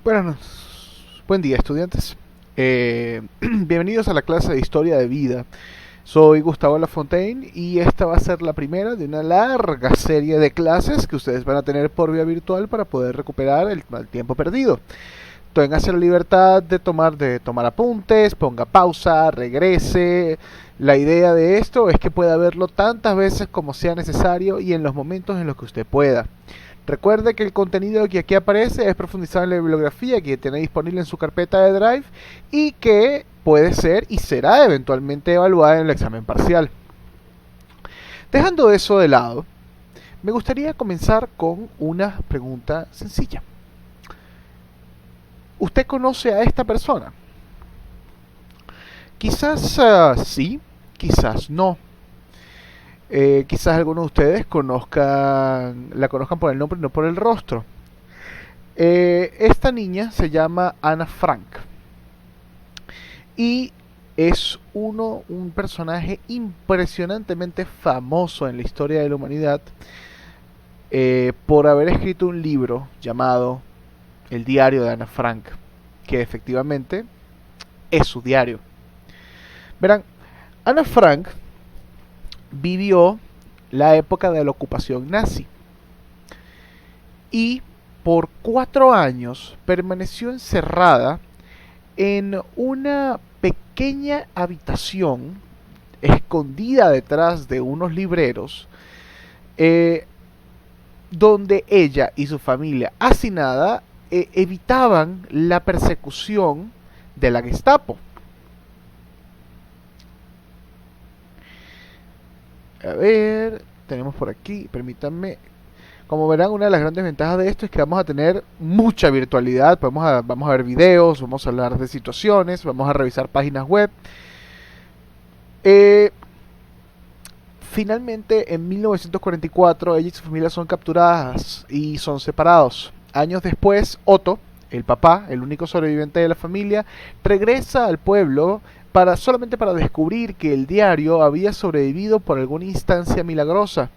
Bueno, buen día estudiantes. Bienvenidos a la clase de Historia de Vida. Soy Gustavo Lafontaine y esta va a ser la primera de una larga serie de clases que ustedes van a tener por vía virtual para poder recuperar el tiempo perdido. Téngase la libertad de tomar apuntes, ponga pausa, regrese. La idea de esto es que pueda verlo tantas veces como sea necesario y en los momentos en los que usted pueda. Recuerde que el contenido que aquí aparece es profundizado en la bibliografía que tiene disponible en su carpeta de Drive y que puede ser y será eventualmente evaluada en el examen parcial. Dejando eso de lado, me gustaría comenzar con una pregunta sencilla. ¿Usted conoce a esta persona? Quizás sí, quizás no. Quizás algunos de ustedes la conozcan por el nombre y no por el rostro. Esta niña se llama Ana Frank y es un personaje impresionantemente famoso en la historia de la humanidad por haber escrito un libro llamado El diario de Ana Frank, que efectivamente es su diario. Verán, Ana Frank vivió la época de la ocupación nazi y por 4 años permaneció encerrada en una pequeña habitación escondida detrás de unos libreros, donde ella y su familia hacinada evitaban la persecución de la Gestapo. A ver, tenemos por aquí, permítanme. Como verán, una de las grandes ventajas de esto es que vamos a tener mucha virtualidad. Vamos a ver videos, vamos a hablar de situaciones, vamos a revisar páginas web. Finalmente, en 1944, ella y su familia son capturadas y son separados. Años después, Otto, el papá, el único sobreviviente de la familia, regresa al pueblo solamente para descubrir que el diario había sobrevivido por alguna instancia milagrosa.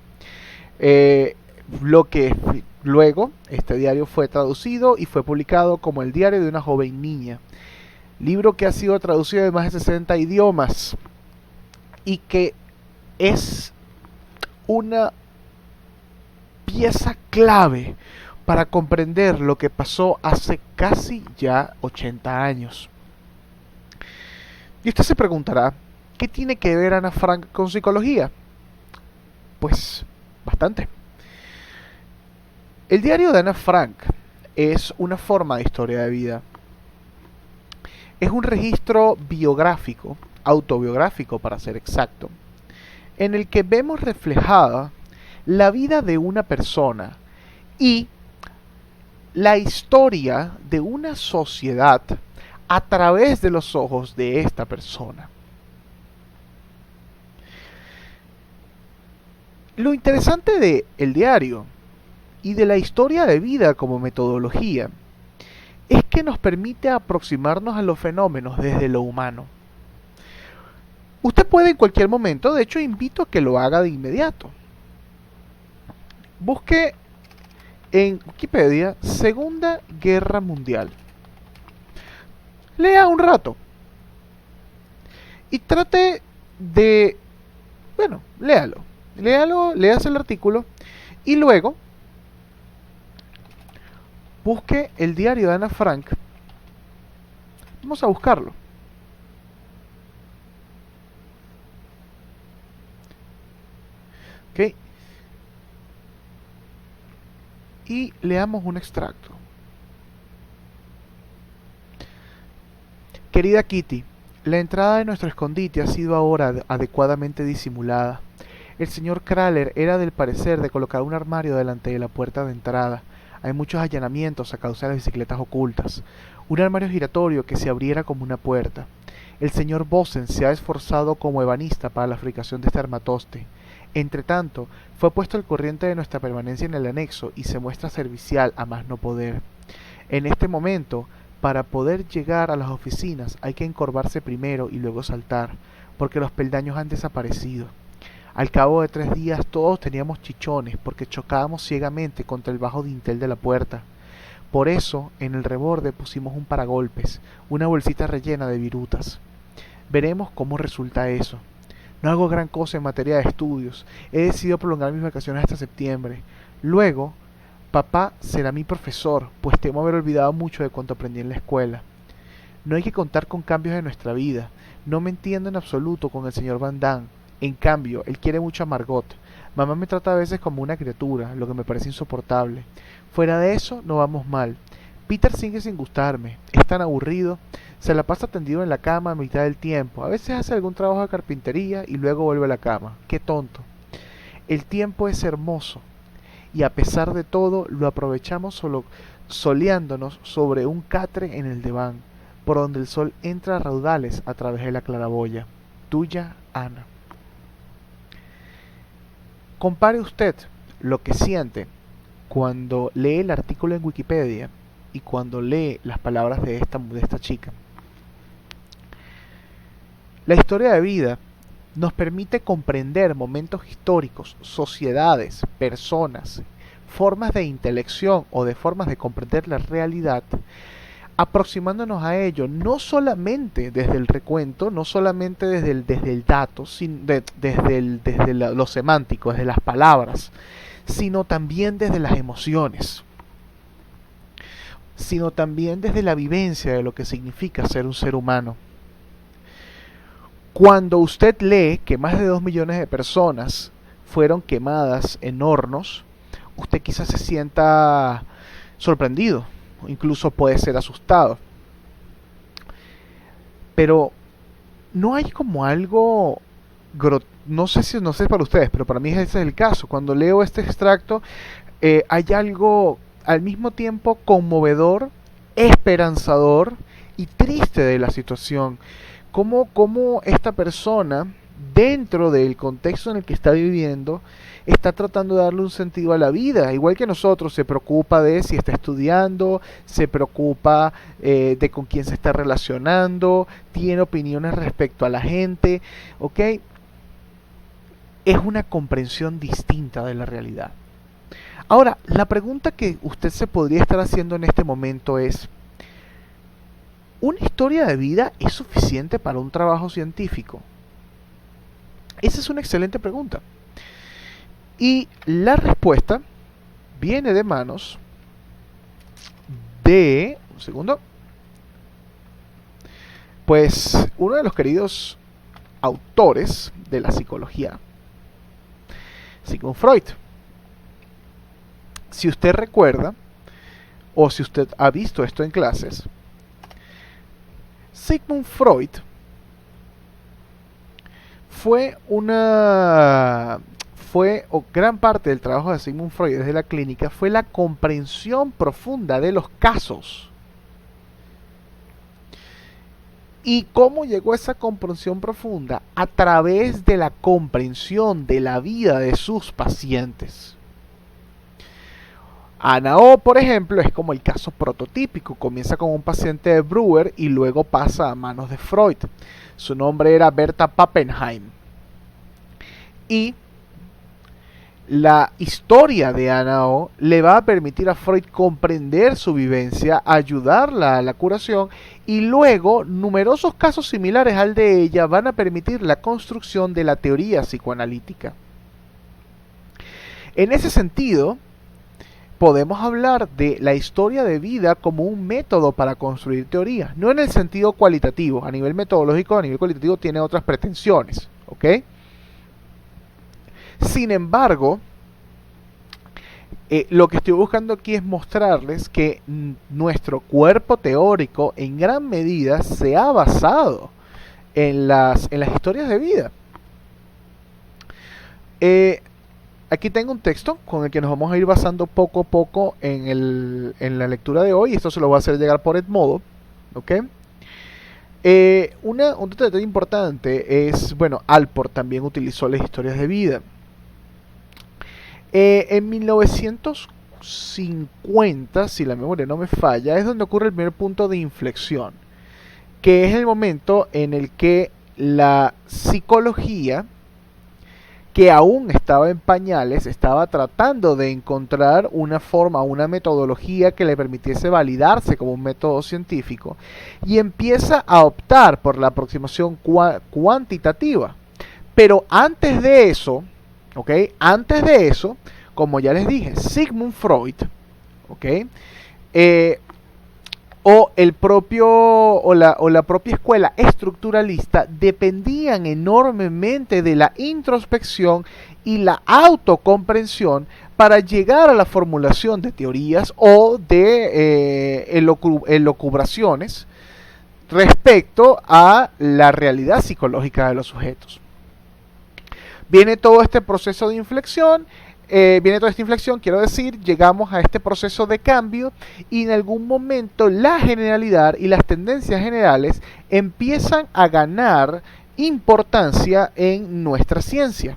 Lo que luego este diario fue traducido y fue publicado como El diario de una joven niña, libro que ha sido traducido en más de 60 idiomas y que es una pieza clave para comprender lo que pasó hace casi ya 80 años. Y usted se preguntará, ¿qué tiene que ver Ana Frank con psicología? Pues bastante. El diario de Ana Frank es una forma de historia de vida. Es un registro biográfico, autobiográfico para ser exacto, en el que vemos reflejada la vida de una persona y la historia de una sociedad a través de los ojos de esta persona. Lo interesante de el diario y de la historia de vida como metodología es que nos permite aproximarnos a los fenómenos desde lo humano. Usted puede en cualquier momento, de hecho invito a que lo haga de inmediato. Busque en Wikipedia Segunda Guerra Mundial. Lea un rato y trate de, bueno, léase el artículo y luego busque el diario de Ana Frank. Vamos a buscarlo. ¿Ok? Y leamos un extracto. Querida Kitty, la entrada de nuestro escondite ha sido ahora adecuadamente disimulada. El señor Kraler era del parecer de colocar un armario delante de la puerta de entrada. Hay muchos allanamientos a causa de las bicicletas ocultas. Un armario giratorio que se abriera como una puerta. El señor Bosen se ha esforzado como ebanista para la fabricación de este armatoste. Entretanto, fue puesto al corriente de nuestra permanencia en el anexo y se muestra servicial a más no poder. En este momento, para poder llegar a las oficinas hay que encorvarse primero y luego saltar, porque los peldaños han desaparecido. Al cabo de 3 días todos teníamos chichones porque chocábamos ciegamente contra el bajo dintel de la puerta. Por eso, en el reborde pusimos un paragolpes, una bolsita rellena de virutas. Veremos cómo resulta eso. No hago gran cosa en materia de estudios. He decidido prolongar mis vacaciones hasta septiembre. Luego, papá será mi profesor, pues temo haber olvidado mucho de cuanto aprendí en la escuela. No hay que contar con cambios en nuestra vida. No me entiendo en absoluto con el señor Van Damme. En cambio, él quiere mucho a Margot. Mamá me trata a veces como una criatura, lo que me parece insoportable. Fuera de eso, no vamos mal. Peter sigue sin gustarme. Es tan aburrido. Se la pasa tendido en la cama a mitad del tiempo. A veces hace algún trabajo de carpintería y luego vuelve a la cama. Qué tonto. El tiempo es hermoso. Y a pesar de todo, lo aprovechamos solo soleándonos sobre un catre en el diván, por donde el sol entra a raudales a través de la claraboya. Tuya, Ana. Compare usted lo que siente cuando lee el artículo en Wikipedia y cuando lee las palabras de esta chica. La historia de vida nos permite comprender momentos históricos, sociedades, personas, formas de intelección o de formas de comprender la realidad, aproximándonos a ello no solamente desde el recuento, no solamente desde el dato, desde lo semántico, desde las palabras, sino también desde las emociones, sino también desde la vivencia de lo que significa ser un ser humano. Cuando usted lee que más de 2 millones de personas fueron quemadas en hornos, usted quizás se sienta sorprendido, incluso puede ser asustado. Pero no hay como algo, no sé para ustedes, pero para mí ese es el caso. Cuando leo este extracto, hay algo al mismo tiempo conmovedor, esperanzador y triste de la situación. Cómo esta persona, dentro del contexto en el que está viviendo, está tratando de darle un sentido a la vida, igual que nosotros. Se preocupa de si está estudiando, se preocupa de con quién se está relacionando, tiene opiniones respecto a la gente, ¿ok? Es una comprensión distinta de la realidad. Ahora, la pregunta que usted se podría estar haciendo en este momento es: ¿una historia de vida es suficiente para un trabajo científico? Esa es una excelente pregunta. Y la respuesta viene de manos de... un segundo. Pues uno de los queridos autores de la psicología, Sigmund Freud. Si usted recuerda, o si usted ha visto esto en clases, Sigmund Freud gran parte del trabajo de Sigmund Freud desde la clínica fue la comprensión profunda de los casos. ¿Y cómo llegó a esa comprensión profunda? A través de la comprensión de la vida de sus pacientes. Ana O, por ejemplo, es como el caso prototípico. Comienza con un paciente de Breuer y luego pasa a manos de Freud. Su nombre era Berta Pappenheim. Y la historia de Ana O le va a permitir a Freud comprender su vivencia, ayudarla a la curación, y luego numerosos casos similares al de ella van a permitir la construcción de la teoría psicoanalítica. En ese sentido, podemos hablar de la historia de vida como un método para construir teorías, no en el sentido cualitativo. A nivel metodológico, a nivel cualitativo tiene otras pretensiones, ¿ok? Sin embargo, lo que estoy buscando aquí es mostrarles que nuestro cuerpo teórico en gran medida se ha basado en las historias de vida. Aquí tengo un texto con el que nos vamos a ir basando poco a poco en la lectura de hoy. Esto se lo voy a hacer llegar por Edmodo, ¿ok? Un detalle importante es, bueno, Alport también utilizó las historias de vida. En 1950, si la memoria no me falla, es donde ocurre el primer punto de inflexión, que es el momento en el que la psicología que aún estaba en pañales, estaba tratando de encontrar una forma, una metodología que le permitiese validarse como un método científico, y empieza a optar por la aproximación cuantitativa. Pero antes de eso, ¿ok? Antes de eso, como ya les dije, Sigmund Freud, ¿ok? O la propia escuela estructuralista dependían enormemente de la introspección y la autocomprensión para llegar a la formulación de teorías o de elucubraciones respecto a la realidad psicológica de los sujetos. Viene todo este proceso de inflexión. Quiero decir, llegamos a este proceso de cambio y en algún momento la generalidad y las tendencias generales empiezan a ganar importancia en nuestra ciencia.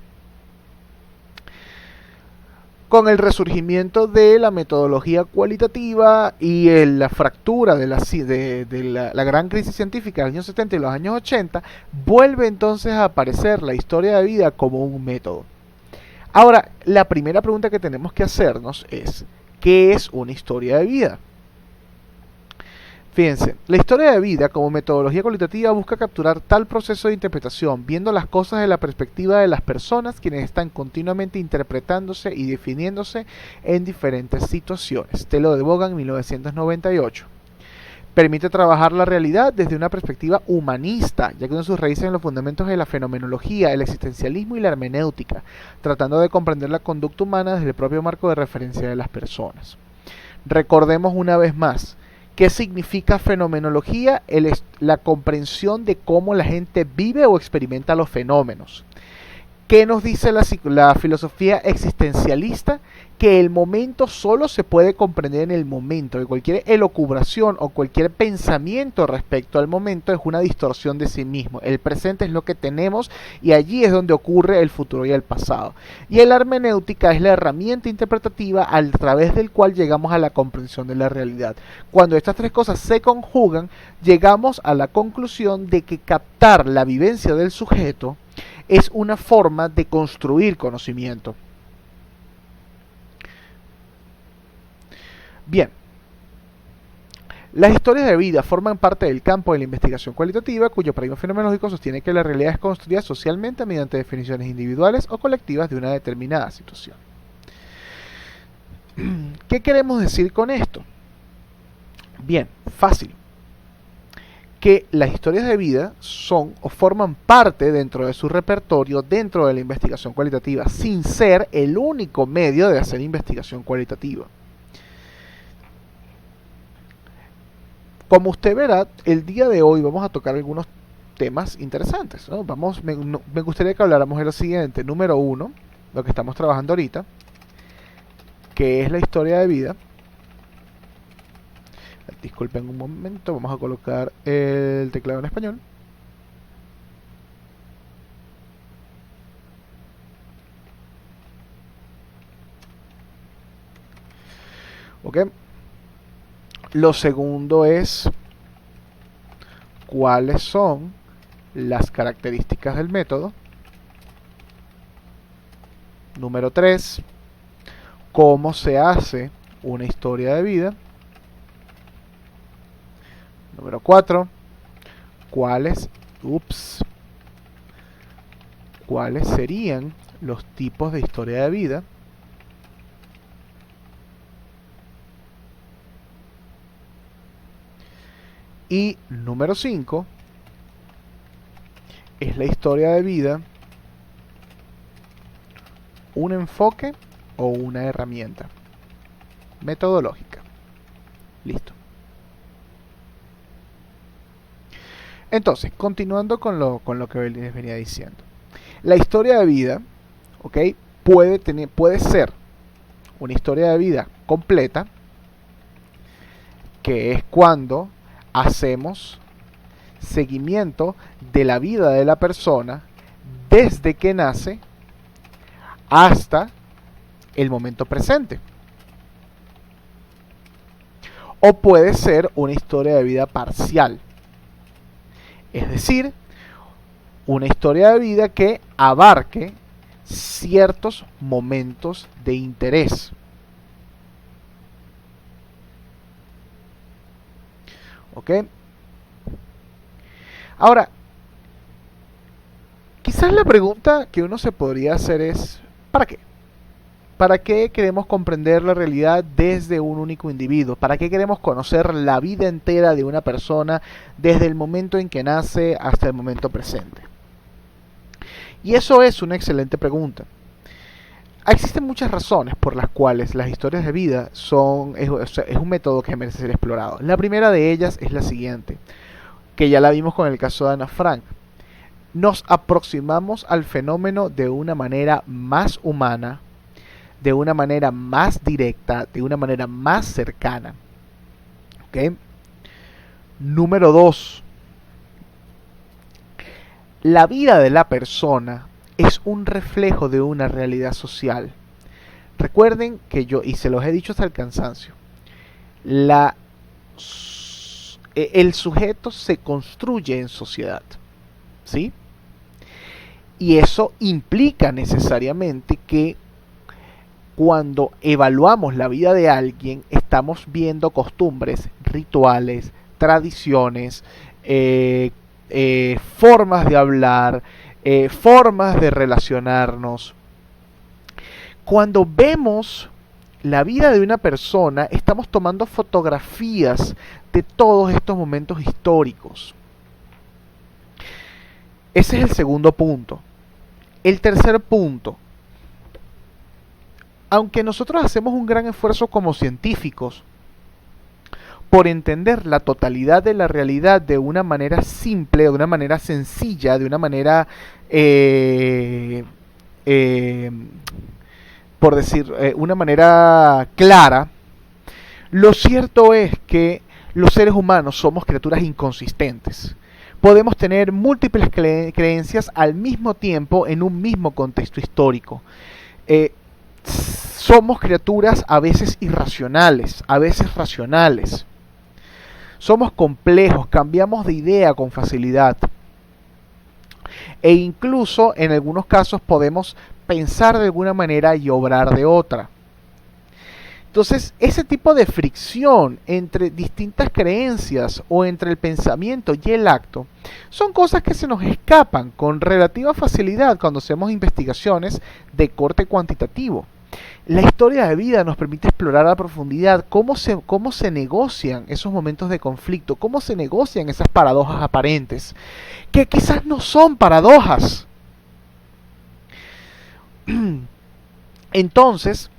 Con el resurgimiento de la metodología cualitativa y la fractura de la gran crisis científica de los años 70 y los años 80, vuelve entonces a aparecer la historia de vida como un método. Ahora, la primera pregunta que tenemos que hacernos es, ¿qué es una historia de vida? Fíjense, la historia de vida como metodología cualitativa busca capturar tal proceso de interpretación, viendo las cosas de la perspectiva de las personas quienes están continuamente interpretándose y definiéndose en diferentes situaciones. Telo de Bogan, 1998. Permite trabajar la realidad desde una perspectiva humanista, ya que tiene sus raíces en los fundamentos de la fenomenología, el existencialismo y la hermenéutica, tratando de comprender la conducta humana desde el propio marco de referencia de las personas. Recordemos una vez más, ¿qué significa fenomenología? La comprensión de cómo la gente vive o experimenta los fenómenos. ¿Qué nos dice la filosofía existencialista? Que el momento solo se puede comprender en el momento, que cualquier elucubración o cualquier pensamiento respecto al momento es una distorsión de sí mismo. El presente es lo que tenemos y allí es donde ocurre el futuro y el pasado. Y la hermenéutica es la herramienta interpretativa a través del cual llegamos a la comprensión de la realidad. Cuando estas tres cosas se conjugan, llegamos a la conclusión de que captar la vivencia del sujeto es una forma de construir conocimiento. Bien, las historias de vida forman parte del campo de la investigación cualitativa, cuyo paradigma fenomenológico sostiene que la realidad es construida socialmente mediante definiciones individuales o colectivas de una determinada situación. ¿Qué queremos decir con esto? Bien, fácil. Que las historias de vida son o forman parte dentro de su repertorio, dentro de la investigación cualitativa, sin ser el único medio de hacer investigación cualitativa. Como usted verá, el día de hoy vamos a tocar algunos temas interesantes, ¿no? Me gustaría que habláramos de lo siguiente. Número 1, lo que estamos trabajando ahorita, que es la historia de vida. Disculpen un momento, vamos a colocar el teclado en español. Ok. Lo segundo es cuáles son las características del método. Número 3, cómo se hace una historia de vida. Número 4, ¿cuáles serían los tipos de historia de vida? Y número 5, ¿es la historia de vida un enfoque o una herramienta metodológica? Listo. Entonces, continuando con lo que les venía diciendo. La historia de vida, ¿ok? puede ser una historia de vida completa, que es cuando hacemos seguimiento de la vida de la persona desde que nace hasta el momento presente. O puede ser una historia de vida parcial. Es decir, una historia de vida que abarque ciertos momentos de interés. ¿Ok? Ahora, quizás la pregunta que uno se podría hacer es, ¿para qué? ¿Para qué queremos comprender la realidad desde un único individuo? ¿Para qué queremos conocer la vida entera de una persona desde el momento en que nace hasta el momento presente? Y eso es una excelente pregunta. Existen muchas razones por las cuales las historias de vida es un método que merece ser explorado. La primera de ellas es la siguiente, que ya la vimos con el caso de Ana Frank. Nos aproximamos al fenómeno de una manera más humana, de una manera más directa, de una manera más cercana. ¿Ok? Número 2. La vida de la persona es un reflejo de una realidad social. Recuerden que y se los he dicho hasta el cansancio, el sujeto se construye en sociedad, ¿sí? Y eso implica necesariamente que cuando evaluamos la vida de alguien, estamos viendo costumbres, rituales, tradiciones, formas de hablar, formas de relacionarnos. Cuando vemos la vida de una persona, estamos tomando fotografías de todos estos momentos históricos. Ese es el segundo punto. El tercer punto. Aunque nosotros hacemos un gran esfuerzo como científicos por entender la totalidad de la realidad de una manera simple, de una manera sencilla, de una manera, por decir, una manera clara, lo cierto es que los seres humanos somos criaturas inconsistentes. Podemos tener múltiples creencias al mismo tiempo en un mismo contexto histórico. Somos criaturas a veces irracionales, a veces racionales. Somos complejos, cambiamos de idea con facilidad. E incluso en algunos casos podemos pensar de alguna manera y obrar de otra. Entonces, ese tipo de fricción entre distintas creencias o entre el pensamiento y el acto son cosas que se nos escapan con relativa facilidad cuando hacemos investigaciones de corte cuantitativo. La historia de vida nos permite explorar a profundidad cómo se negocian esos momentos de conflicto, cómo se negocian esas paradojas aparentes, que quizás no son paradojas. Entonces,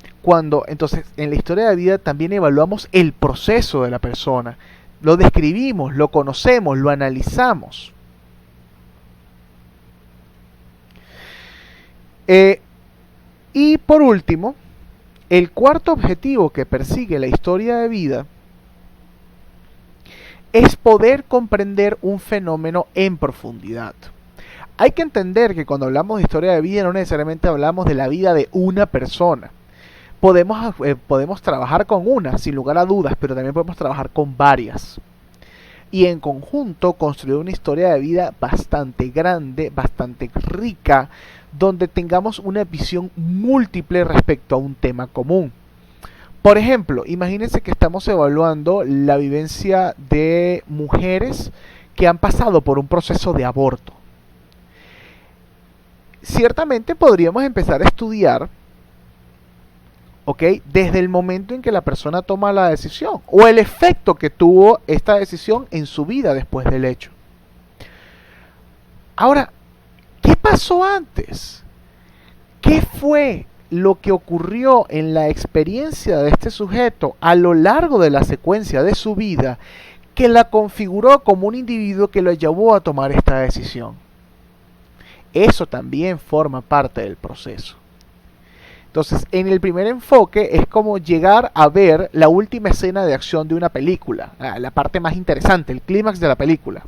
en la historia de vida también evaluamos el proceso de la persona, lo describimos, lo conocemos, lo analizamos. Y por último, el cuarto objetivo que persigue la historia de vida es poder comprender un fenómeno en profundidad. Hay que entender que cuando hablamos de historia de vida no necesariamente hablamos de la vida de una persona. Podemos trabajar con una, sin lugar a dudas, pero también podemos trabajar con varias. Y en conjunto construir una historia de vida bastante grande, bastante rica, donde tengamos una visión múltiple respecto a un tema común. Por ejemplo, imagínense que estamos evaluando la vivencia de mujeres que han pasado por un proceso de aborto. Ciertamente podríamos empezar a estudiar, ¿ok?, desde el momento en que la persona toma la decisión o el efecto que tuvo esta decisión en su vida después del hecho. Ahora, ¿qué pasó antes? ¿Qué fue lo que ocurrió en la experiencia de este sujeto a lo largo de la secuencia de su vida que la configuró como un individuo que lo llevó a tomar esta decisión? Eso también forma parte del proceso. Entonces, en el primer enfoque es como llegar a ver la última escena de acción de una película, la parte más interesante, el clímax de la película.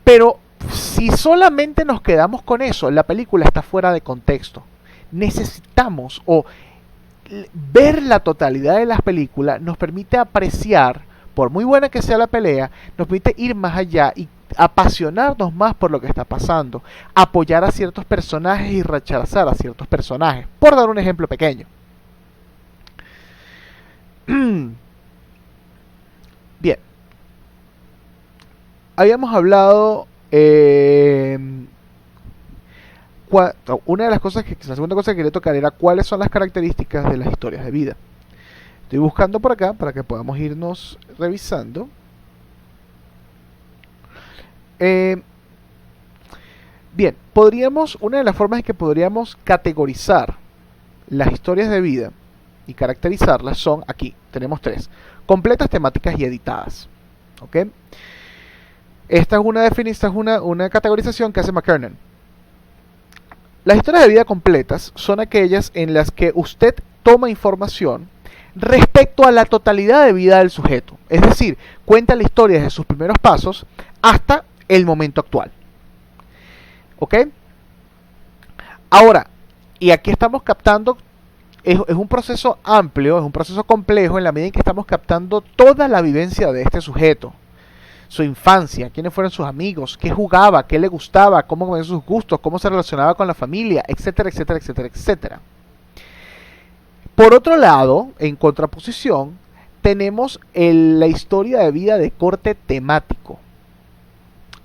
Pero si solamente nos quedamos con eso, la película está fuera de contexto. Necesitamos ver la totalidad de las películas, nos permite apreciar, por muy buena que sea la pelea, nos permite ir más allá y apasionarnos más por lo que está pasando, apoyar a ciertos personajes y rechazar a ciertos personajes, por dar un ejemplo pequeño. Bien, habíamos hablado una de las cosas la segunda cosa que quería tocar era cuáles son las características de las historias de vida. Estoy buscando por acá para que podamos irnos revisando. Bien, una de las formas en que podríamos categorizar las historias de vida y caracterizarlas son aquí. Tenemos tres: completas, temáticas y editadas. ¿Ok? Esta es una categorización que hace McKernan. Las historias de vida completas son aquellas en las que usted toma información respecto a la totalidad de vida del sujeto. Es decir, cuenta la historia desde sus primeros pasos hasta el momento actual. ¿Ok? Ahora, y aquí estamos captando, es un proceso amplio, es un proceso complejo en la medida en que estamos captando toda la vivencia de este sujeto. Su infancia, quiénes fueron sus amigos, qué jugaba, qué le gustaba, cómo eran sus gustos, cómo se relacionaba con la familia, etcétera, etcétera, etcétera, etcétera. Por otro lado, en contraposición, tenemos la historia de vida de corte temático.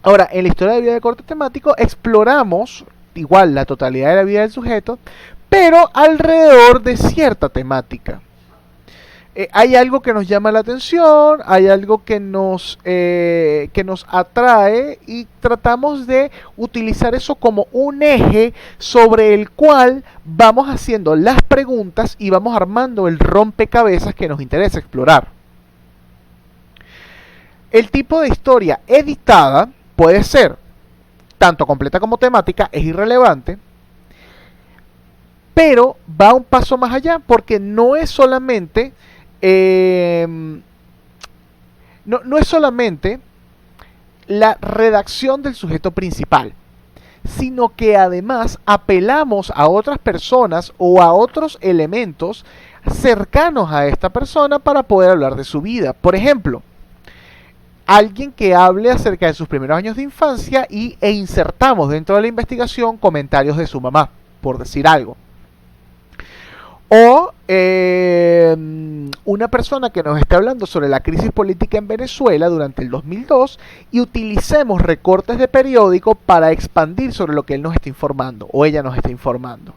Ahora, en la historia de vida de corte temático exploramos igual la totalidad de la vida del sujeto, pero alrededor de cierta temática. Hay algo que nos llama la atención, hay algo que nos atrae y tratamos de utilizar eso como un eje sobre el cual vamos haciendo las preguntas y vamos armando el rompecabezas que nos interesa explorar. El tipo de historia editada puede ser tanto completa como temática, es irrelevante, pero va un paso más allá porque no es solamente no es solamente la redacción del sujeto principal, sino que además apelamos a otras personas o a otros elementos cercanos a esta persona para poder hablar de su vida. Por ejemplo, alguien que hable acerca de sus primeros años de infancia e insertamos dentro de la investigación comentarios de su mamá, por decir algo. O una persona que nos esté hablando sobre la crisis política en Venezuela durante el 2002 y utilicemos recortes de periódico para expandir sobre lo que él nos está informando o ella nos está informando.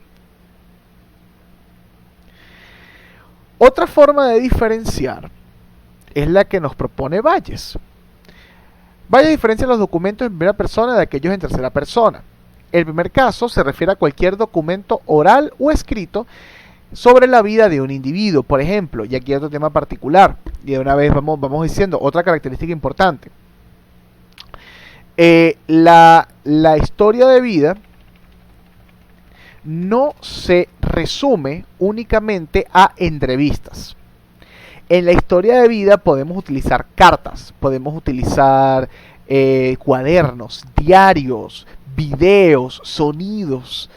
Otra forma de diferenciar es la que nos propone Valles. Valles diferencia los documentos en primera persona de aquellos en tercera persona. El primer caso se refiere a cualquier documento oral o escrito sobre la vida de un individuo, por ejemplo, y aquí hay otro tema particular, y de una vez vamos diciendo otra característica importante. La historia de vida no se resume únicamente a entrevistas. En la historia de vida podemos utilizar cartas, podemos utilizar cuadernos, diarios, videos, sonidos,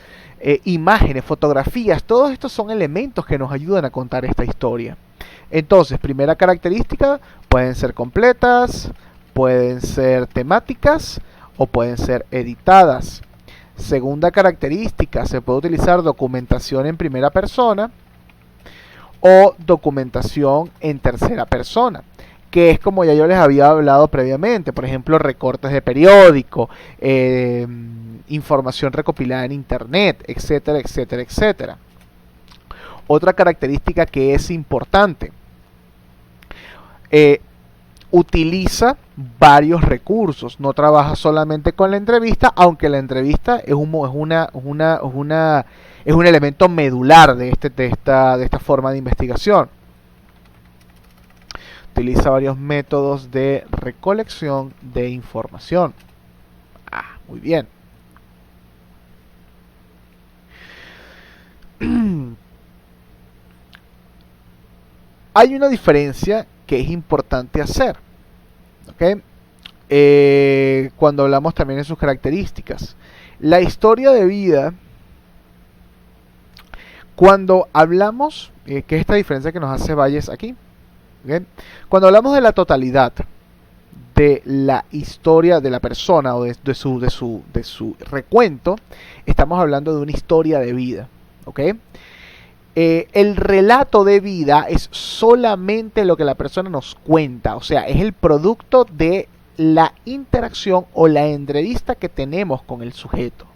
imágenes, fotografías. Todos estos son elementos que nos ayudan a contar esta historia. Entonces, primera característica, pueden ser completas, pueden ser temáticas o pueden ser editadas. Segunda característica, se puede utilizar documentación en primera persona o documentación en tercera persona, que es como ya yo les había hablado previamente, por ejemplo, recortes de periódico, información recopilada en internet, etcétera, etcétera, etcétera. Otra característica que es importante, utiliza varios recursos, no trabaja solamente con la entrevista, aunque la entrevista es un elemento medular de esta forma de investigación. Utiliza varios métodos de recolección de información. Muy bien. Hay una diferencia que es importante hacer, ¿okay? Cuando hablamos también de sus características. La historia de vida, cuando hablamos, que es esta diferencia que nos hace Valles aquí, ¿okay? Cuando hablamos de la totalidad, de la historia de la persona o de su recuento, estamos hablando de una historia de vida, ¿ok? El relato de vida es solamente lo que la persona nos cuenta, o sea, es el producto de la interacción o la entrevista que tenemos con el sujeto.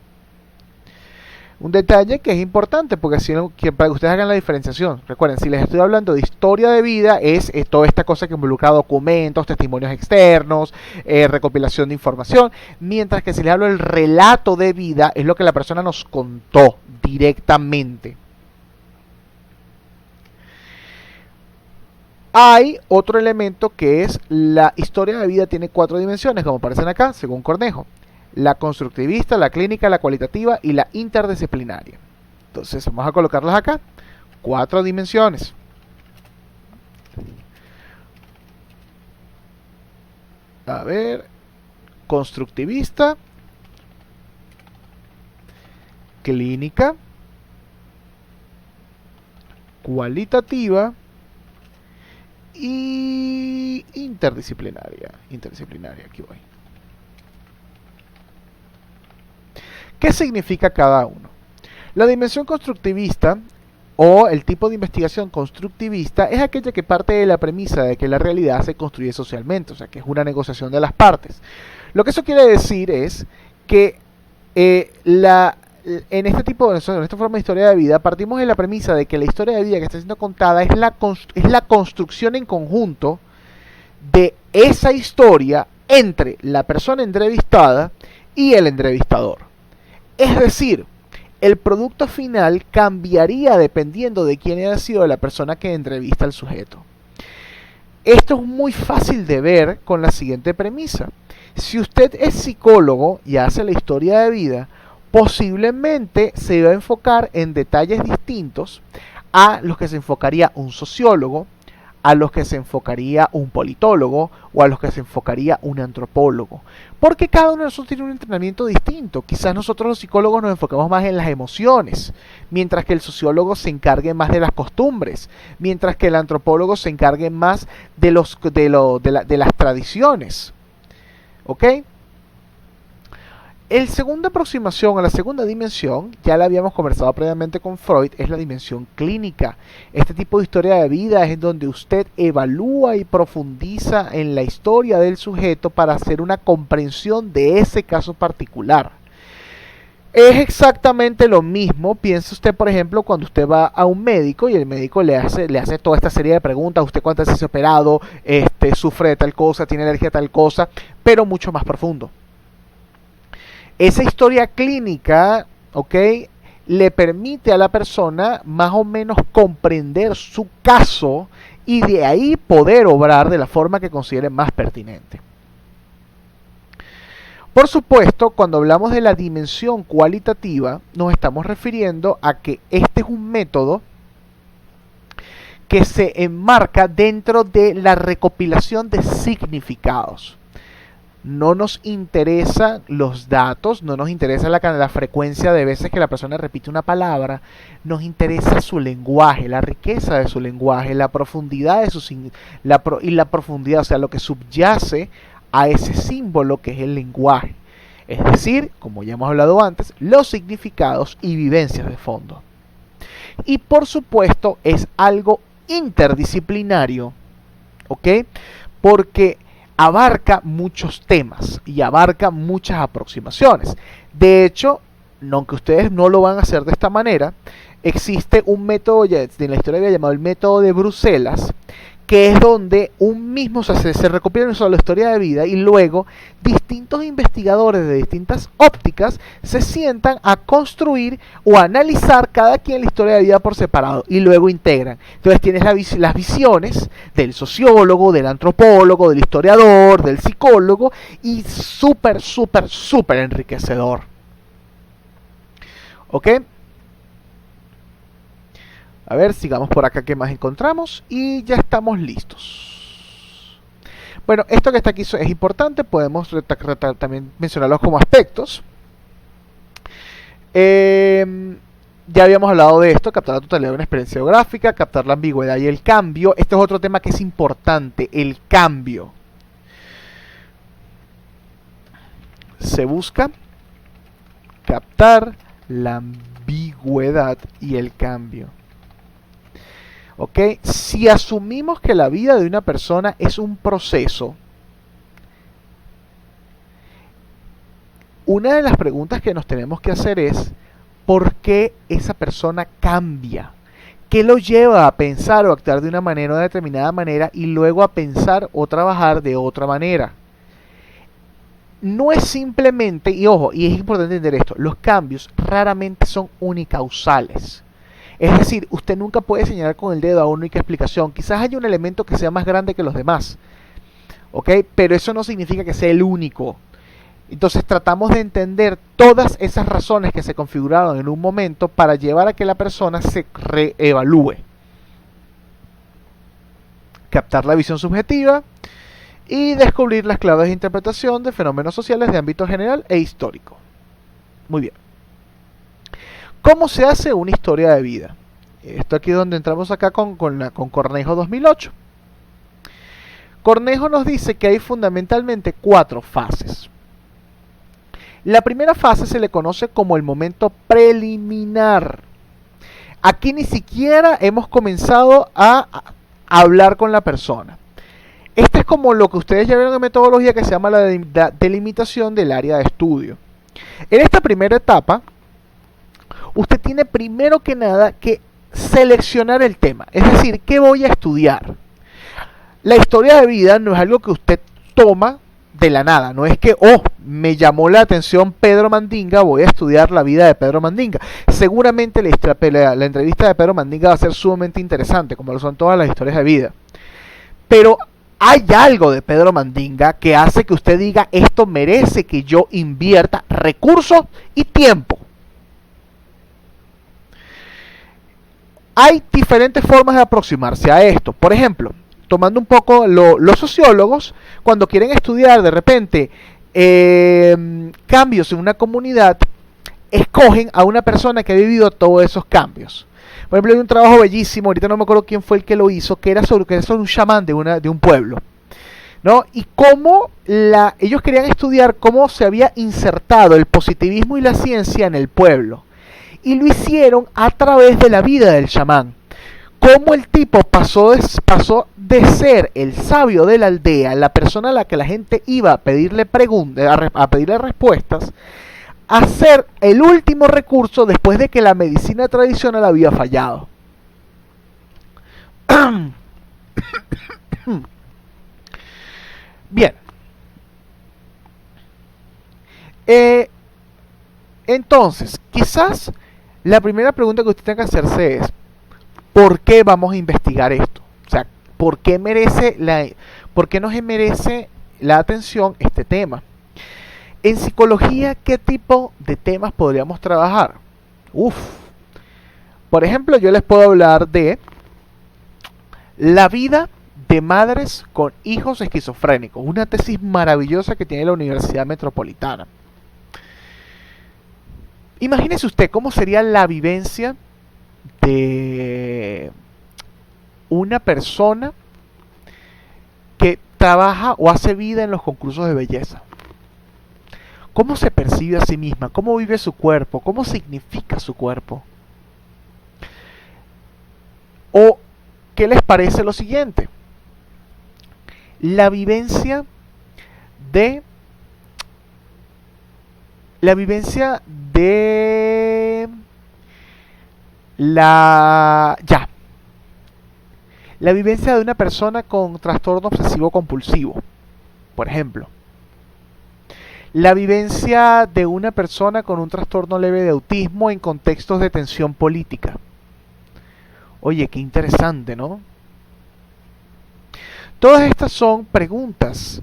Un detalle que es importante porque para que ustedes hagan la diferenciación. Recuerden, si les estoy hablando de historia de vida, es toda esta cosa que involucra documentos, testimonios externos, recopilación de información. Mientras que si les hablo del relato de vida, es lo que la persona nos contó directamente. Hay otro elemento que es la historia de vida tiene 4 dimensiones, como aparecen acá, según Cornejo. La constructivista, la clínica, la cualitativa y la interdisciplinaria. Entonces vamos a colocarlas acá. 4 dimensiones. A ver. Constructivista. Clínica. Cualitativa. Y interdisciplinaria. Aquí voy. ¿Qué significa cada uno? La dimensión constructivista o el tipo de investigación constructivista es aquella que parte de la premisa de que la realidad se construye socialmente, o sea, que es una negociación de las partes. Lo que eso quiere decir es que en esta forma de historia de vida partimos de la premisa de que la historia de vida que está siendo contada es la construcción en conjunto de esa historia entre la persona entrevistada y el entrevistador. Es decir, el producto final cambiaría dependiendo de quién haya sido la persona que entrevista al sujeto. Esto es muy fácil de ver con la siguiente premisa. Si usted es psicólogo y hace la historia de vida, posiblemente se va a enfocar en detalles distintos a los que se enfocaría un sociólogo, a los que se enfocaría un politólogo o a los que se enfocaría un antropólogo. Porque cada uno de nosotros tiene un entrenamiento distinto. Quizás nosotros los psicólogos nos enfocamos más en las emociones, mientras que el sociólogo se encargue más de las costumbres, mientras que el antropólogo se encargue más de las tradiciones. ¿Ok? La segunda aproximación a la segunda dimensión, ya la habíamos conversado previamente con Freud, es la dimensión clínica. Este tipo de historia de vida es en donde usted evalúa y profundiza en la historia del sujeto para hacer una comprensión de ese caso particular. Es exactamente lo mismo, piense usted, por ejemplo, cuando usted va a un médico y el médico le hace toda esta serie de preguntas. ¿Usted cuántas veces se ha operado? ¿Sufre de tal cosa? ¿Tiene alergia a tal cosa? Pero mucho más profundo. Esa historia clínica, ¿ok?, le permite a la persona más o menos comprender su caso y de ahí poder obrar de la forma que considere más pertinente. Por supuesto, cuando hablamos de la dimensión cualitativa, nos estamos refiriendo a que este es un método que se enmarca dentro de la recopilación de significados. No nos interesan los datos, no nos interesa la frecuencia de veces que la persona repite una palabra, nos interesa su lenguaje, la riqueza de su lenguaje, la profundidad y la profundidad, o sea, lo que subyace a ese símbolo que es el lenguaje. Es decir, como ya hemos hablado antes, los significados y vivencias de fondo. Y por supuesto es algo interdisciplinario, ¿ok? Porque abarca muchos temas y abarca muchas aproximaciones. De hecho, aunque ustedes no lo van a hacer de esta manera, existe un método en la historia llamado el método de Bruselas, que es donde se recopila una sola historia de vida y luego distintos investigadores de distintas ópticas se sientan a construir o a analizar cada quien la historia de vida por separado y luego integran. Entonces tienes las visiones del sociólogo, del antropólogo, del historiador, del psicólogo y súper enriquecedor. ¿Ok? A ver, sigamos por acá, ¿qué más encontramos? Y ya estamos listos. Bueno, esto que está aquí es importante, podemos también mencionarlos como aspectos. Ya habíamos hablado de esto, captar la totalidad de una experiencia geográfica, captar la ambigüedad y el cambio. Este es otro tema que es importante, el cambio. se busca captar la ambigüedad y el cambio. ¿Ok? Si asumimos que la vida de una persona es un proceso, una de las preguntas que nos tenemos que hacer es, ¿por qué esa persona cambia? ¿Qué lo lleva a pensar o actuar de una manera o de determinada manera y luego a pensar o trabajar de otra manera? No es simplemente, y ojo, y es importante entender esto, los cambios raramente son unicausales. Es decir, usted nunca puede señalar con el dedo a una única explicación. Quizás haya un elemento que sea más grande que los demás, ¿ok? Pero eso no significa que sea el único. Entonces tratamos de entender todas esas razones que se configuraron en un momento para llevar a que la persona se reevalúe. Captar la visión subjetiva y descubrir las claves de interpretación de fenómenos sociales de ámbito general e histórico. Muy bien. ¿Cómo se hace una historia de vida? Esto aquí es donde entramos acá con Cornejo 2008. Cornejo nos dice que hay fundamentalmente 4 fases. La primera fase se le conoce como el momento preliminar. Aquí ni siquiera hemos comenzado a hablar con la persona. Este es como lo que ustedes ya vieron en metodología que se llama la delimitación del área de estudio. En esta primera etapa, usted tiene primero que nada que seleccionar el tema. Es decir, ¿qué voy a estudiar? La historia de vida no es algo que usted toma de la nada, no es que, me llamó la atención Pedro Mandinga, voy a estudiar la vida de Pedro Mandinga. Seguramente la entrevista de Pedro Mandinga va a ser sumamente interesante, como lo son todas las historias de vida. Pero hay algo de Pedro Mandinga que hace que usted diga, esto merece que yo invierta recursos y tiempo. Hay diferentes formas de aproximarse a esto. Por ejemplo, tomando un poco los sociólogos, cuando quieren estudiar de repente cambios en una comunidad, escogen a una persona que ha vivido todos esos cambios. Por ejemplo, hay un trabajo bellísimo, ahorita no me acuerdo quién fue el que lo hizo, que era sobre un chamán de un pueblo, ¿no? Y cómo ellos querían estudiar cómo se había insertado el positivismo y la ciencia en el pueblo. Y lo hicieron a través de la vida del chamán. Cómo el tipo pasó de ser el sabio de la aldea, la persona a la que la gente iba a pedirle respuestas, a ser el último recurso después de que la medicina tradicional había fallado. Bien. Entonces, quizás la primera pregunta que usted tenga que hacerse es, ¿por qué vamos a investigar esto? O sea, ¿por qué nos merece la atención este tema? En psicología, ¿qué tipo de temas podríamos trabajar? Por ejemplo, yo les puedo hablar de la vida de madres con hijos esquizofrénicos, una tesis maravillosa que tiene la Universidad Metropolitana. Imagínese usted cómo sería la vivencia de una persona que trabaja o hace vida en los concursos de belleza. ¿Cómo se percibe a sí misma? ¿Cómo vive su cuerpo? ¿Cómo significa su cuerpo? ¿O qué les parece lo siguiente? La vivencia de la vivencia de una persona con trastorno obsesivo compulsivo, por ejemplo. La vivencia de una persona con un trastorno leve de autismo en contextos de tensión política. Oye, qué interesante, ¿no? Todas estas son preguntas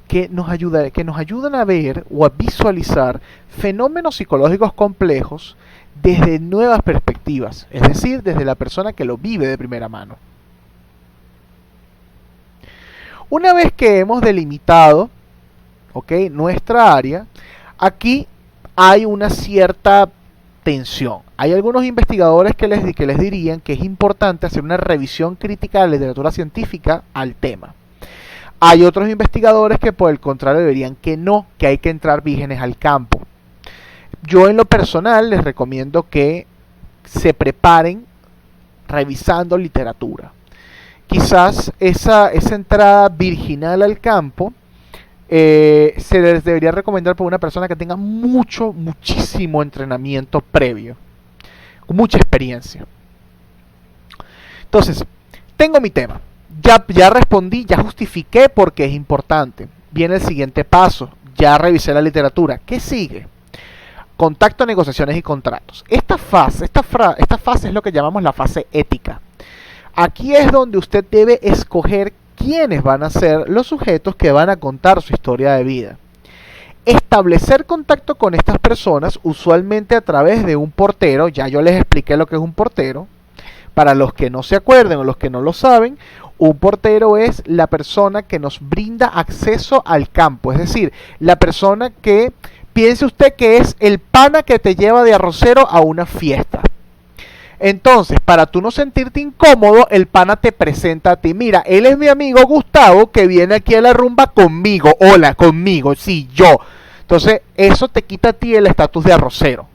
que nos ayudan a ver o a visualizar fenómenos psicológicos complejos desde nuevas perspectivas, es decir, desde la persona que lo vive de primera mano. Una vez que hemos delimitado, nuestra área, aquí hay una cierta tensión. Hay algunos investigadores que les dirían que es importante hacer una revisión crítica de la literatura científica al tema. Hay otros investigadores que por el contrario dirían que no, que hay que entrar vírgenes al campo. Yo en lo personal les recomiendo que se preparen revisando literatura. Quizás esa entrada virginal al campo se les debería recomendar por una persona que tenga muchísimo entrenamiento previo, con mucha experiencia. Entonces, tengo mi tema. Ya respondí, ya justifiqué porque es importante. Viene el siguiente paso. Ya revisé la literatura. ¿Qué sigue? Contacto, negociaciones y contratos. Esta fase es lo que llamamos la fase ética. Aquí es donde usted debe escoger quiénes van a ser los sujetos que van a contar su historia de vida. Establecer contacto con estas personas, usualmente a través de un portero. Ya yo les expliqué lo que es un portero. Para los que no se acuerden o los que no lo saben, un portero es la persona que nos brinda acceso al campo. Es decir, la persona que, piense usted que es el pana que te lleva de arrocero a una fiesta. Entonces, para tú no sentirte incómodo, el pana te presenta a ti. Mira, él es mi amigo Gustavo que viene aquí a la rumba conmigo. Hola, conmigo, sí, yo. Entonces, eso te quita a ti el estatus de arrocero.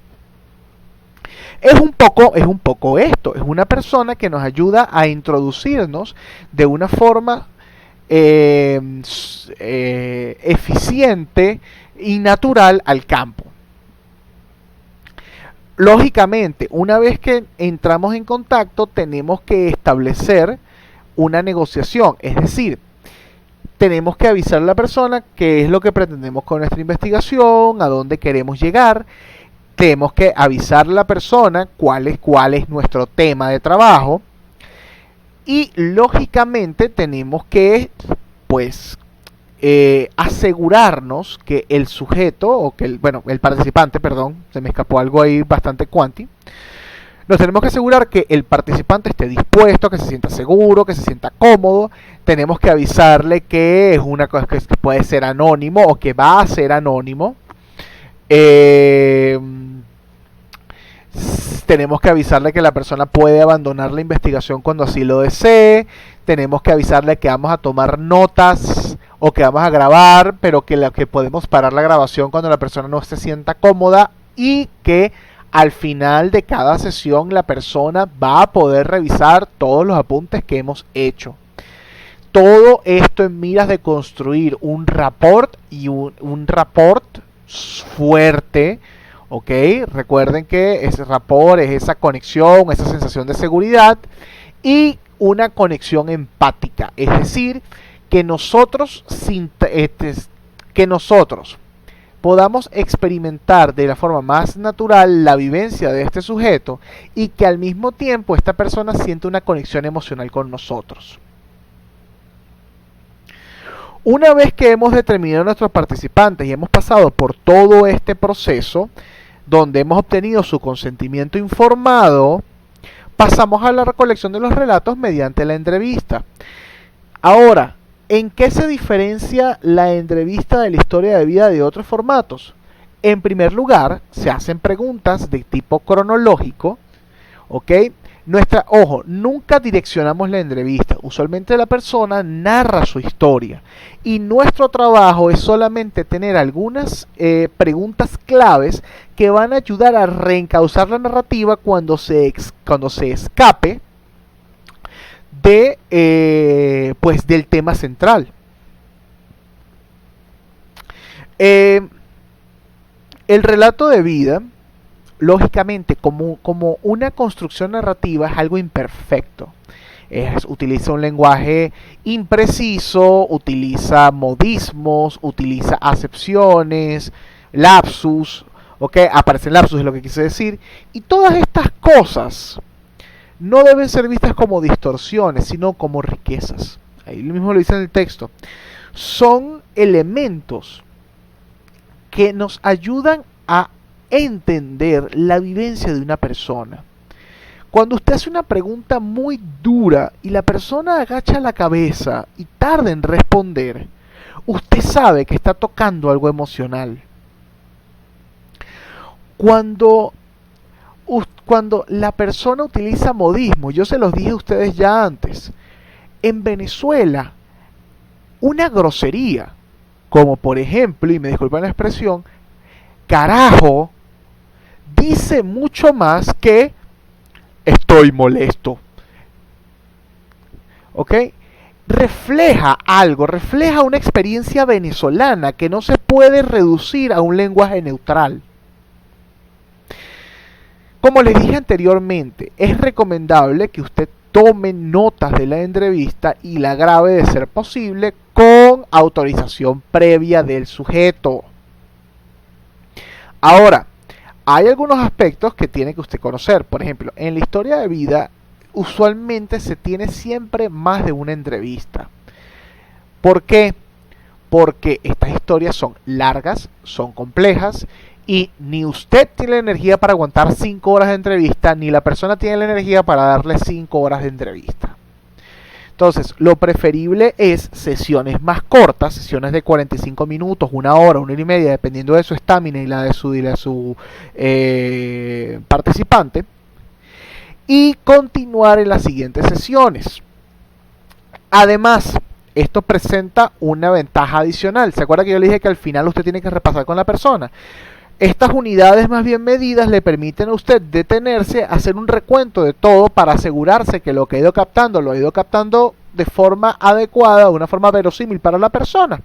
Es un poco esto. Es una persona que nos ayuda a introducirnos de una forma eficiente y natural al campo. Lógicamente, una vez que entramos en contacto, tenemos que establecer una negociación. Es decir, tenemos que avisar a la persona qué es lo que pretendemos con nuestra investigación, a dónde queremos llegar. Tenemos que avisar a la persona cuál es nuestro tema de trabajo. Y lógicamente tenemos que, pues, asegurarnos que el sujeto, o que el participante, perdón, se me escapó algo ahí bastante cuanti. Nos tenemos que asegurar que el participante esté dispuesto, que se sienta seguro, que se sienta cómodo. Tenemos que avisarle que es una cosa que puede ser anónimo o que va a ser anónimo. Tenemos que avisarle que la persona puede abandonar la investigación cuando así lo desee. Tenemos que avisarle que vamos a tomar notas o que vamos a grabar, pero que podemos parar la grabación cuando la persona no se sienta cómoda, y que al final de cada sesión la persona va a poder revisar todos los apuntes que hemos hecho. Todo esto en miras de construir un rapport, y un rapport fuerte. Ok, recuerden que ese rapport es esa conexión, esa sensación de seguridad y una conexión empática. Es decir, que nosotros podamos experimentar de la forma más natural la vivencia de este sujeto, y que al mismo tiempo esta persona siente una conexión emocional con nosotros. Una vez que hemos determinado a nuestros participantes y hemos pasado por todo este proceso, donde hemos obtenido su consentimiento informado, pasamos a la recolección de los relatos mediante la entrevista. Ahora, ¿en qué se diferencia la entrevista de la historia de vida de otros formatos? En primer lugar, se hacen preguntas de tipo cronológico, ¿ok? Nunca direccionamos la entrevista. Usualmente la persona narra su historia y nuestro trabajo es solamente tener algunas preguntas claves que van a ayudar a reencauzar la narrativa cuando se escape del tema central. El relato de vida, lógicamente, como una construcción narrativa, es algo imperfecto. Utiliza un lenguaje impreciso, utiliza modismos, utiliza acepciones, lapsus, aparecen lapsus, es lo que quise decir, y todas estas cosas no deben ser vistas como distorsiones, sino como riquezas. Ahí mismo lo dice en el texto. Son elementos que nos ayudan a entender la vivencia de una persona. Cuando usted hace una pregunta muy dura y la persona agacha la cabeza y tarda en responder, usted sabe que está tocando algo emocional. Cuando la persona utiliza modismo, yo se los dije a ustedes ya antes, en Venezuela Una grosería, como por ejemplo, y me disculpan la expresión, carajo, dice mucho más que estoy molesto. ¿Ok? Refleja algo, refleja una experiencia venezolana que no se puede reducir a un lenguaje neutral. Como les dije anteriormente, es recomendable que usted tome notas de la entrevista y la grabe de ser posible con autorización previa del sujeto. Ahora, hay algunos aspectos que tiene que usted conocer. Por ejemplo, en la historia de vida, usualmente se tiene siempre más de una entrevista. ¿Por qué? Porque estas historias son largas, son complejas y ni usted tiene la energía para aguantar 5 horas de entrevista, ni la persona tiene la energía para darle 5 horas de entrevista. Entonces, lo preferible es sesiones más cortas, sesiones de 45 minutos, 1 hora, 1 hora y media, dependiendo de su estamina y la de su participante, y continuar en las siguientes sesiones. Además, esto presenta una ventaja adicional. ¿Se acuerda que yo le dije que al final usted tiene que repasar con la persona? Estas unidades más bien medidas le permiten a usted detenerse, hacer un recuento de todo para asegurarse que lo que ha ido captando, lo ha ido captando de forma adecuada, de una forma verosímil para la persona.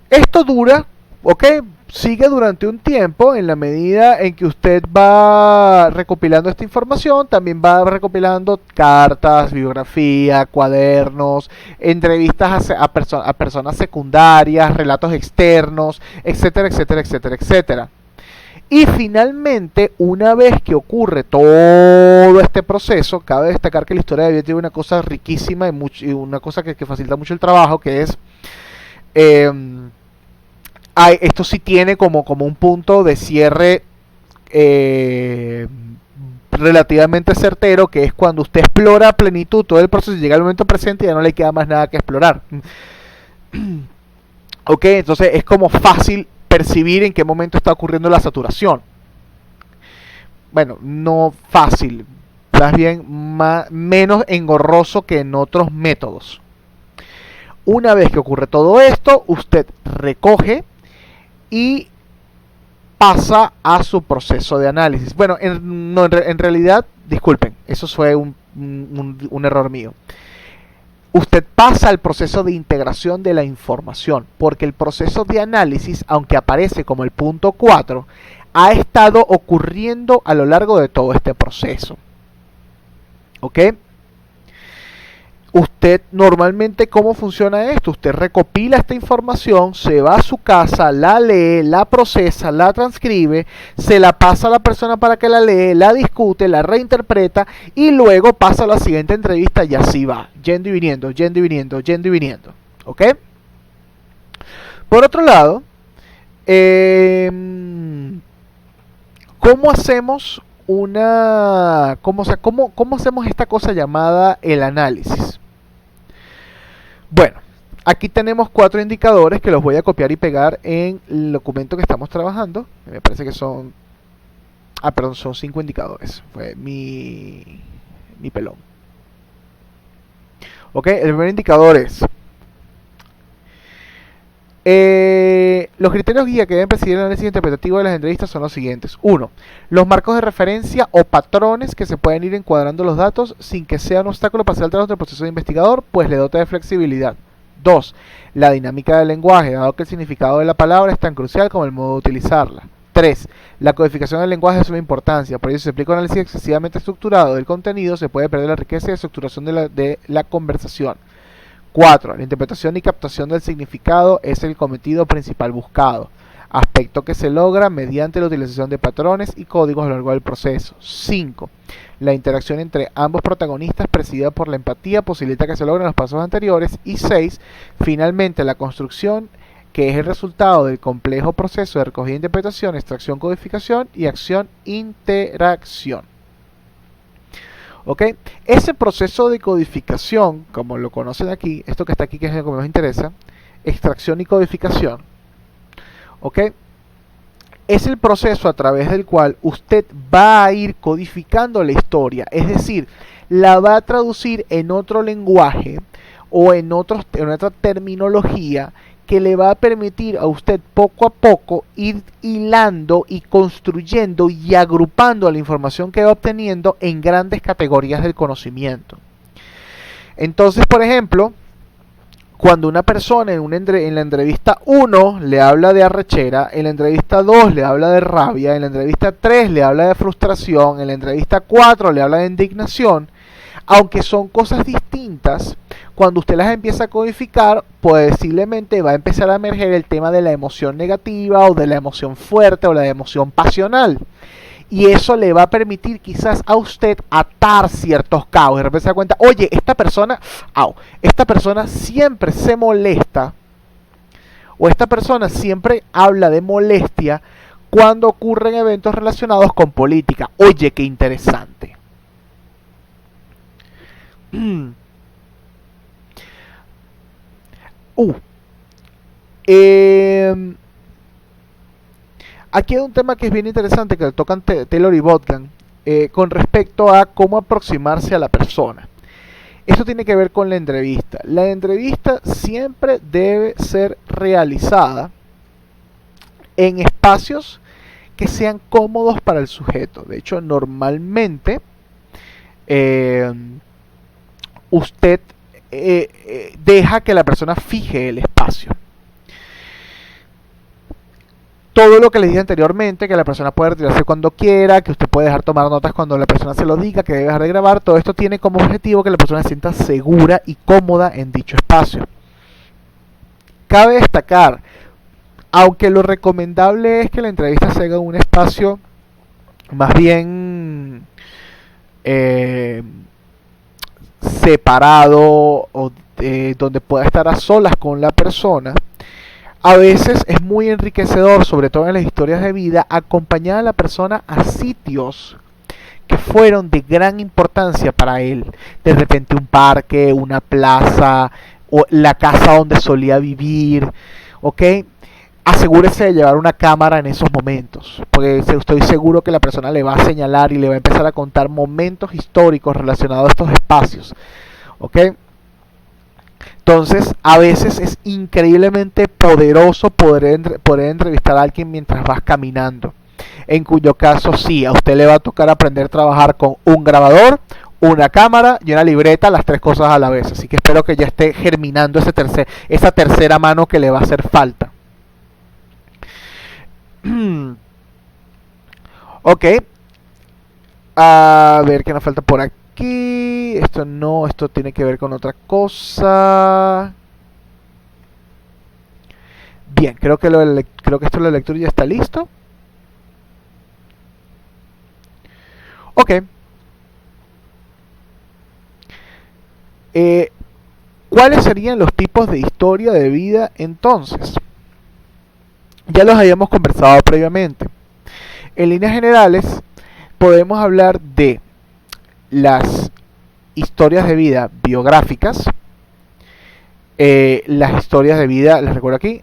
Esto dura, ¿ok? Sigue durante un tiempo en la medida en que usted va recopilando esta información, también va recopilando cartas, biografía, cuadernos, entrevistas a personas secundarias, relatos externos, etcétera, etcétera, etcétera, etcétera. Y finalmente, una vez que ocurre todo este proceso, cabe destacar que la historia de vida tiene una cosa riquísima y una cosa que facilita mucho el trabajo, que es... esto sí tiene como un punto de cierre relativamente certero, que es cuando usted explora a plenitud todo el proceso y llega al momento presente y ya no le queda más nada que explorar. Ok, entonces es como fácil percibir en qué momento está ocurriendo la saturación. Bueno, no fácil, más bien menos engorroso que en otros métodos. Una vez que ocurre todo esto, usted recoge y pasa a su proceso de análisis. Bueno, en realidad, disculpen, eso fue un error mío. Usted pasa al proceso de integración de la información, porque el proceso de análisis, aunque aparece como el punto 4, ha estado ocurriendo a lo largo de todo este proceso. ¿Ok? Usted normalmente, ¿cómo funciona esto? Usted recopila esta información, se va a su casa, la lee, la procesa, la transcribe, se la pasa a la persona para que la lee, la discute, la reinterpreta y luego pasa a la siguiente entrevista y así va, yendo y viniendo, yendo y viniendo, yendo y viniendo. ¿Ok? Por otro lado, ¿cómo hacemos cómo hacemos esta cosa llamada el análisis? Bueno, aquí tenemos 4 indicadores que los voy a copiar y pegar en el documento que estamos trabajando. Me parece que son... perdón, son 5 indicadores. Fue mi pelón. Ok, el primer indicador es... los criterios guía que deben presidir el análisis interpretativo de las entrevistas son los siguientes. 1. Los marcos de referencia o patrones que se pueden ir encuadrando los datos sin que sea un obstáculo para hacer el trabajo del proceso de investigador, pues le dota de flexibilidad. 2. La dinámica del lenguaje, dado que el significado de la palabra es tan crucial como el modo de utilizarla. 3. La codificación del lenguaje es de suma importancia, por ello si se aplica un análisis excesivamente estructurado del contenido, se puede perder la riqueza y estructuración de la conversación. 4. La interpretación y captación del significado es el cometido principal buscado, aspecto que se logra mediante la utilización de patrones y códigos a lo largo del proceso. 5. La interacción entre ambos protagonistas presidida por la empatía posibilita que se logren los pasos anteriores. Y 6. Finalmente, la construcción, que es el resultado del complejo proceso de recogida e interpretación, extracción, codificación y acción-interacción. ¿Ok? Ese proceso de codificación, como lo conocen aquí, esto que está aquí que es lo que más me interesa, extracción y codificación, ¿ok? Es el proceso a través del cual usted va a ir codificando la historia, es decir, la va a traducir en otro lenguaje o en otra terminología que le va a permitir a usted poco a poco ir hilando y construyendo y agrupando la información que va obteniendo en grandes categorías del conocimiento. Entonces, por ejemplo, cuando una persona en la entrevista 1 le habla de arrechera, en la entrevista 2 le habla de rabia, en la entrevista 3 le habla de frustración, en la entrevista 4 le habla de indignación, aunque son cosas distintas, cuando usted las empieza a codificar, posiblemente va a empezar a emerger el tema de la emoción negativa o de la emoción fuerte o la emoción pasional. Y eso le va a permitir quizás a usted atar ciertos cabos. De repente se da cuenta, oye, esta persona siempre se molesta, o esta persona siempre habla de molestia cuando ocurren eventos relacionados con política. Oye, qué interesante. Aquí hay un tema que es bien interesante que le tocan Taylor y Botgan con respecto a cómo aproximarse a la persona. Esto tiene que ver con la entrevista. La entrevista siempre debe ser realizada en espacios que sean cómodos para el sujeto. De hecho, normalmente usted deja que la persona fije el espacio. Todo lo que les dije anteriormente, que la persona puede retirarse cuando quiera, que usted puede dejar tomar notas cuando la persona se lo diga, que debe dejar de grabar, todo esto tiene como objetivo que la persona se sienta segura y cómoda en dicho espacio. Cabe destacar, aunque lo recomendable es que la entrevista se haga en un espacio más bien separado o donde pueda estar a solas con la persona, a veces es muy enriquecedor, sobre todo en las historias de vida, acompañar a la persona a sitios que fueron de gran importancia para él. De repente un parque, una plaza, o la casa donde solía vivir, ¿ok? Asegúrese de llevar una cámara en esos momentos, porque estoy seguro que la persona le va a señalar y le va a empezar a contar momentos históricos relacionados a estos espacios, ¿ok? Entonces, a veces es increíblemente poderoso poder entrevistar a alguien mientras vas caminando. En cuyo caso, sí, a usted le va a tocar aprender a trabajar con un grabador, una cámara y una libreta, las tres cosas a la vez. Así que espero que ya esté germinando esa tercera mano que le va a hacer falta. Ok. A ver qué nos falta por aquí. Esto no, esto tiene que ver con otra cosa. Bien, creo que esto de la lectura ya está listo. Ok. ¿Cuáles serían los tipos de historia de vida entonces? Ya los habíamos conversado previamente. En líneas generales, podemos hablar de las historias de vida biográficas, las historias de vida, les recuerdo aquí,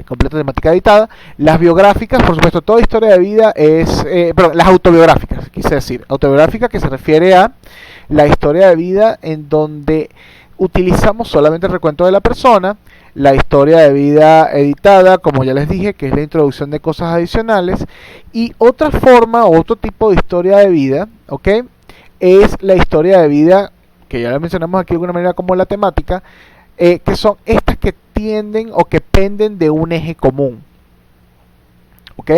completa temática editada, las biográficas, por supuesto, toda historia de vida es, las autobiográficas, quise decir, autobiográfica que se refiere a la historia de vida en donde utilizamos solamente el recuento de la persona, la historia de vida editada, como ya les dije, que es la introducción de cosas adicionales, y otra forma, otro tipo de historia de vida, ¿ok? Es la historia de vida, que ya la mencionamos aquí de alguna manera como la temática, que son estas que tienden o que penden de un eje común, ¿ok?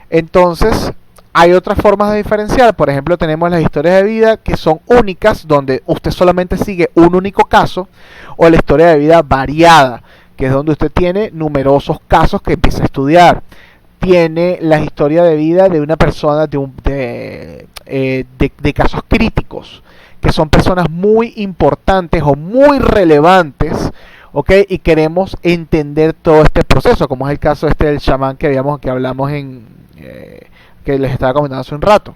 Entonces, hay otras formas de diferenciar. Por ejemplo, tenemos las historias de vida que son únicas, donde usted solamente sigue un único caso, o la historia de vida variada, que es donde usted tiene numerosos casos que empieza a estudiar. Tiene la historia de vida de una persona de casos críticos, que son personas muy importantes o muy relevantes, ¿ok? Y queremos entender todo este proceso, como es el caso del chamán que hablamos que les estaba comentando hace un rato.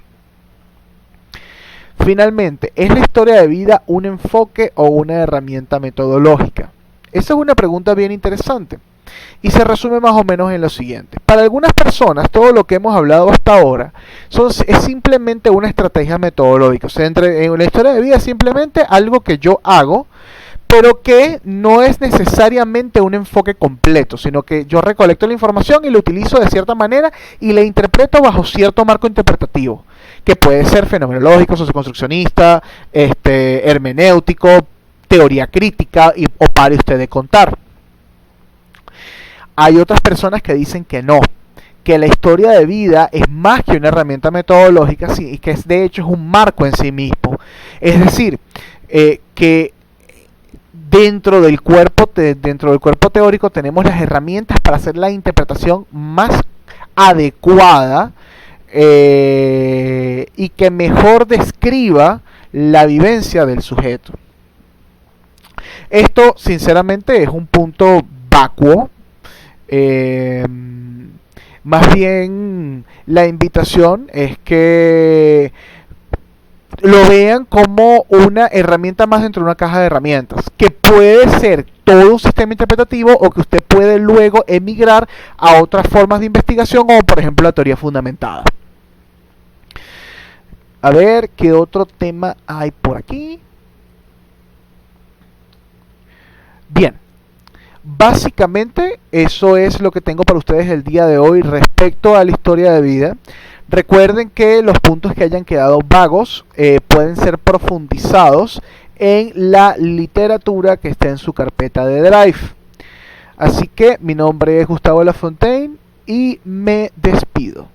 Finalmente, ¿es la historia de vida un enfoque o una herramienta metodológica? Esa es una pregunta bien interesante y se resume más o menos en lo siguiente. Para algunas personas, todo lo que hemos hablado hasta ahora es simplemente una estrategia metodológica. O sea, en la historia de vida es simplemente algo que yo hago pero que no es necesariamente un enfoque completo, sino que yo recolecto la información y la utilizo de cierta manera y la interpreto bajo cierto marco interpretativo, que puede ser fenomenológico, socioconstruccionista, hermenéutico, teoría crítica, o pare usted de contar. Hay otras personas que dicen que no, que la historia de vida es más que una herramienta metodológica, y que de hecho es un marco en sí mismo. Es decir, que dentro del cuerpo teórico tenemos las herramientas para hacer la interpretación más adecuada y que mejor describa la vivencia del sujeto. Esto, sinceramente, es un punto vacuo. Más bien, la invitación es que lo vean como una herramienta más dentro de una caja de herramientas, que puede ser todo un sistema interpretativo o que usted puede luego emigrar a otras formas de investigación, como por ejemplo la teoría fundamentada. A ver, ¿qué otro tema hay por aquí? Bien, básicamente eso es lo que tengo para ustedes el día de hoy respecto a la historia de vida. Recuerden que los puntos que hayan quedado vagos pueden ser profundizados en la literatura que está en su carpeta de Drive. Así que mi nombre es Gustavo Lafontaine y me despido.